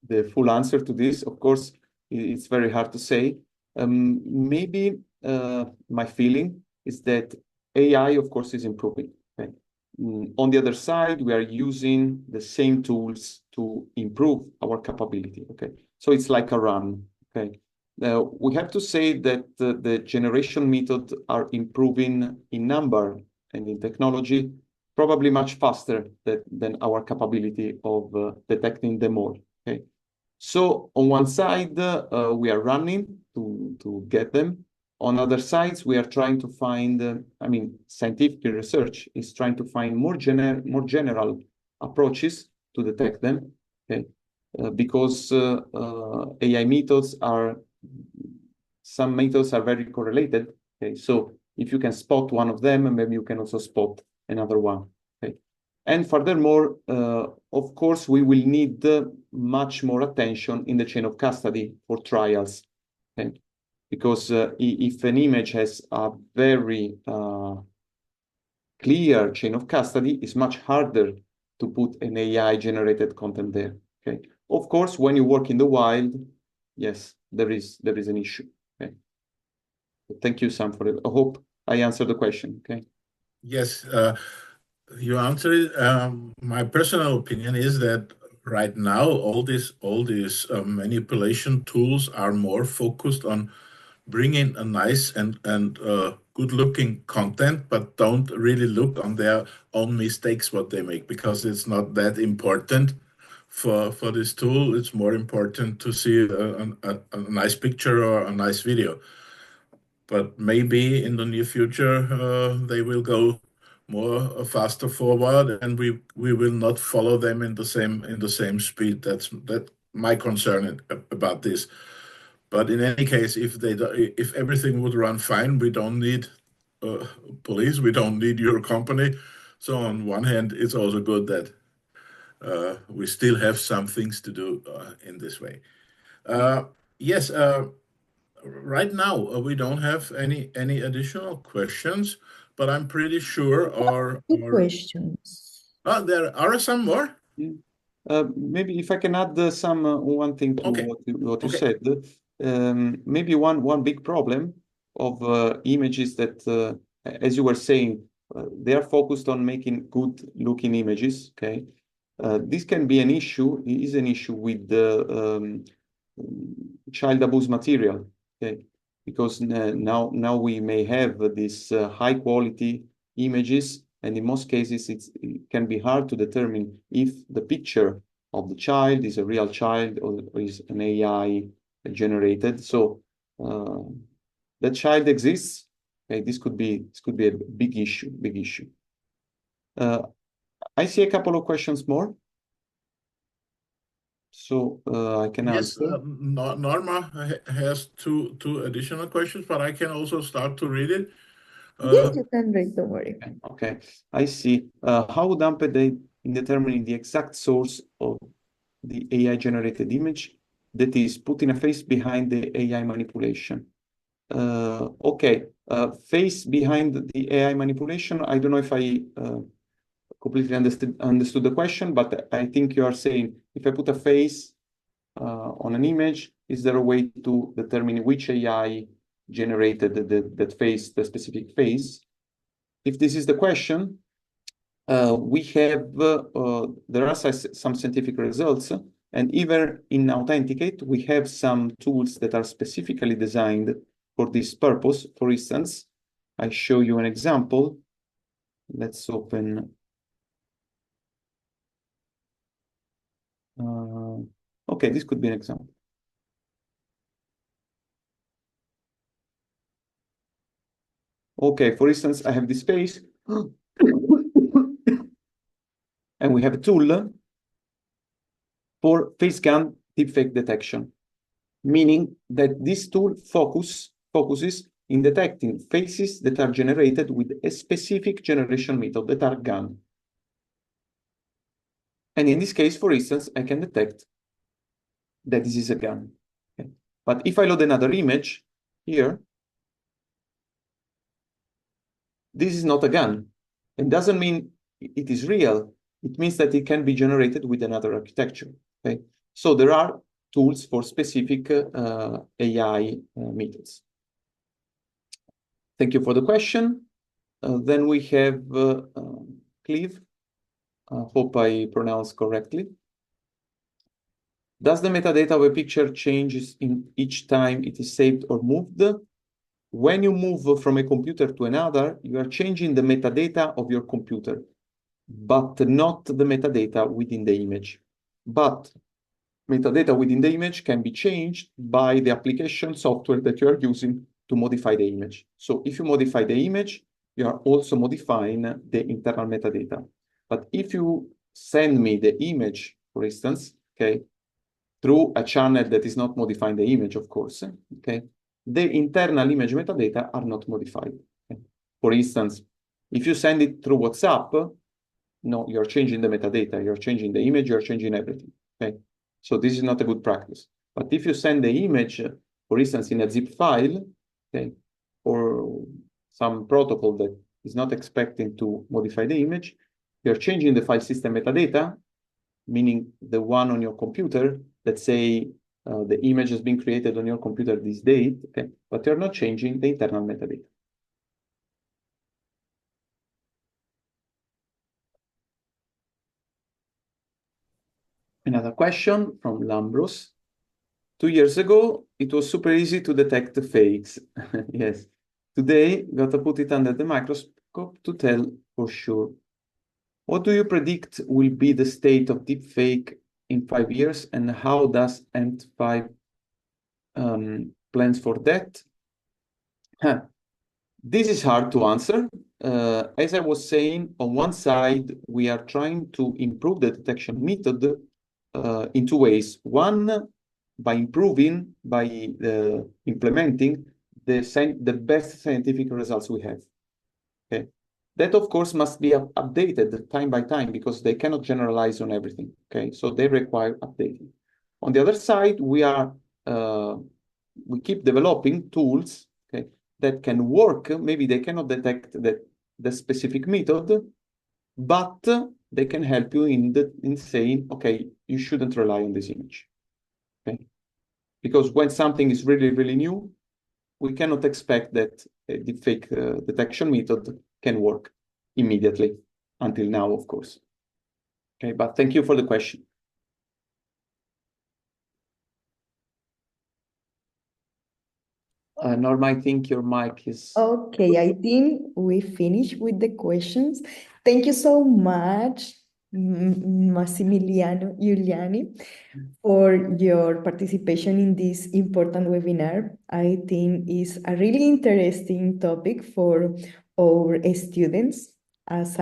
the full answer to this. Of course, it's very hard to say. Maybe my feeling is that AI, of course, is improving. Okay? On the other side, we are using the same tools to improve our capability. Okay, so it's like a run. Okay, we have to say that the generation methods are improving in number and in technology, probably much faster than our capability of detecting them all. Okay, so on one side, we are running to get them. On other sides, we are trying to find, I mean, scientific research is trying to find more general approaches to detect them, okay? Because AI methods some methods are very correlated, okay? So if you can spot one of them, maybe you can also spot another one, okay? And furthermore, of course, we will need much more attention in the chain of custody for trials, okay? Because if an image has a very clear chain of custody, it's much harder to put an AI-generated content there. Okay. Of course, when you work in the wild, yes, there is an issue. Okay. Thank you, Sam, for it. I hope I answered the question. Okay. Yes, you answered it. My personal opinion is that right now all these manipulation tools are more focused on bringing a nice and good-looking content, but don't really look on their own mistakes what they make, because it's not that important for this tool. It's more important to see a nice picture or a nice video. But maybe in the near future they will go more faster forward, and we will not follow them in the same speed. That's my concern about this. But in any case, if everything would run fine, we don't need police, we don't need your company. So on one hand, it's also good that we still have some things to do in this way. Yes, right now we don't have any additional questions, but I'm pretty sure Two questions. there are some more. Maybe if I can add one thing to Okay. what you Okay. said. Maybe one big problem of images that, as you were saying, they are focused on making good-looking images. Okay, this can be an issue. Is an issue with the child abuse material. Okay, because now we may have these high-quality images, and in most cases it can be hard to determine if the picture of the child is a real child or is an AI generated. So the child exists. Okay, this could be a big issue. I see a couple of questions more, so I can answer. Norma has two additional questions, but I can also start to read it. Yes, you can read, don't worry. Okay, I see. How would AMPE in determining the exact source of the AI-generated image that is putting a face behind the AI manipulation? Okay, face behind the AI manipulation. I don't know if I completely understood the question, but I think you are saying if I put a face on an image, is there a way to determine which AI generated that face, the specific face? If this is the question, we have there are some scientific results, and even in Authenticate, we have some tools that are specifically designed for this purpose. For instance, I show you an example. Let's open. Okay, this could be an example. Okay, for instance, I have this face, and we have a tool for face scan deepfake detection, meaning that this tool focuses in detecting faces that are generated with a specific generation method that are GAN. And in this case, for instance, I can detect that this is a GAN. Okay. But if I load another image here, this is not a GAN. It doesn't mean it is real. It means that it can be generated with another architecture. Okay. So there are tools for specific AI methods. Thank you for the question. Then we have Cleve. I hope I pronounced correctly. Does the metadata of a picture changes in each time it is saved or moved? When you move from a computer to another, you are changing the metadata of your computer, but not the metadata within the image. But metadata within the image can be changed by the application software that you are using to modify the image. So if you modify the image, you are also modifying the internal metadata. But if you send me the image, for instance, okay, through a channel that is not modifying the image, of course, okay, the internal image metadata are not modified. Okay? For instance, if you send it through WhatsApp, no, you're changing the metadata, you're changing the image, you're changing everything, okay? So this is not a good practice. But if you send the image, for instance, in a zip file, okay, or some protocol that is not expecting to modify the image, you're changing the file system metadata, meaning the one on your computer, let's say the image has been created on your computer this date, okay, but you're not changing the internal metadata. Another question from Lambros. 2 years ago, it was super easy to detect the fakes. Yes. Today, we got to put it under the microscope to tell for sure. What do you predict will be the state of deepfake in 5 years, and how does ANT5 plans for that? This is hard to answer. As I was saying, on one side, we are trying to improve the detection method in 2 ways. One, by improving, by implementing the best scientific results we have. Okay, that of course must be updated time by time because they cannot generalize on everything. Okay, so they require updating. On the other side, we keep developing tools, okay, that can work. Maybe they cannot detect the specific method, but they can help you in saying, okay, you shouldn't rely on this image. Okay, because when something is really, really new, we cannot expect that the deepfake detection method can work immediately, until now, of course. Okay, but thank you for the question. Norma, I think your mic is... Okay, I think we finished with the questions. Thank you so much, Massimo Iuliani, for your participation in this important webinar. I think it's a really interesting topic for our students as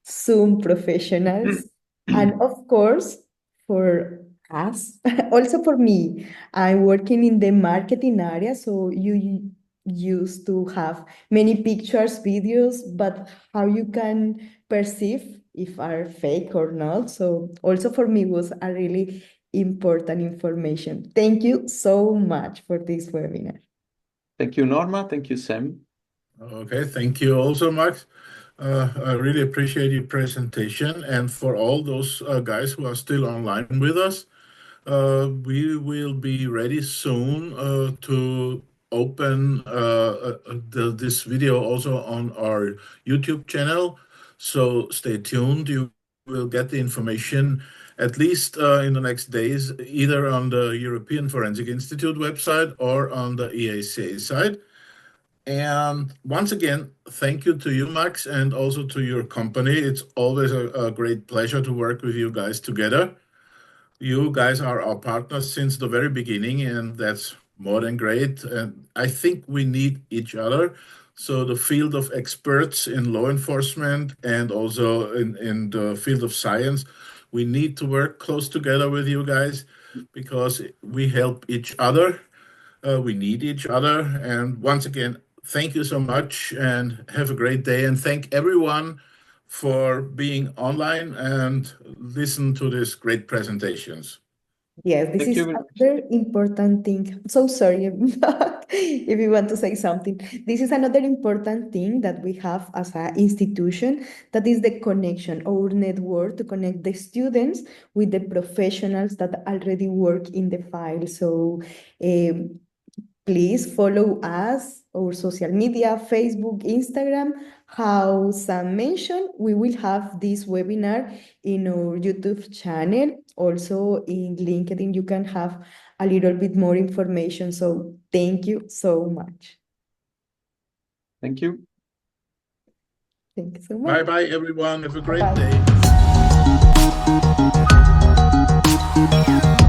Zoom professionals, and of course, for us, also for me. I'm working in the marketing area, so you used to have many pictures, videos, but how you can perceive if are fake or not. So also for me was a really important information. Thank you so much for this webinar. Thank you, Norma. Thank you, Sam. Okay, thank you also, Max. I really appreciate your presentation, and for all those guys who are still online with us, we will be ready soon to open this video also on our YouTube channel. So stay tuned. You will get the information at least in the next days, either on the European Forensic Institute website or on the EACA side. And once again, thank you to you, Max, and also to your company. It's always a great pleasure to work with you guys together. You guys are our partners since the very beginning, and that's more than great. And I think we need each other. So the field of experts in law enforcement and also in the field of science, we need to work close together with you guys because we help each other. We need each other. And once again, thank you so much and have a great day. And thank everyone for being online and listen to these great presentations. Yes, this Thank is you very much. another important thing. So sorry if you want to say something. This is another important thing that we have as an institution, that is the connection, our network to connect the students with the professionals that already work in the file. So please follow us, our social media, Facebook, Instagram. How Sam mentioned, we will have this webinar in our YouTube channel. Also in LinkedIn, you can have a little bit more information. So thank you so much. Thank you. Thank you so much. Bye-bye, everyone. Have a great Bye-bye. day.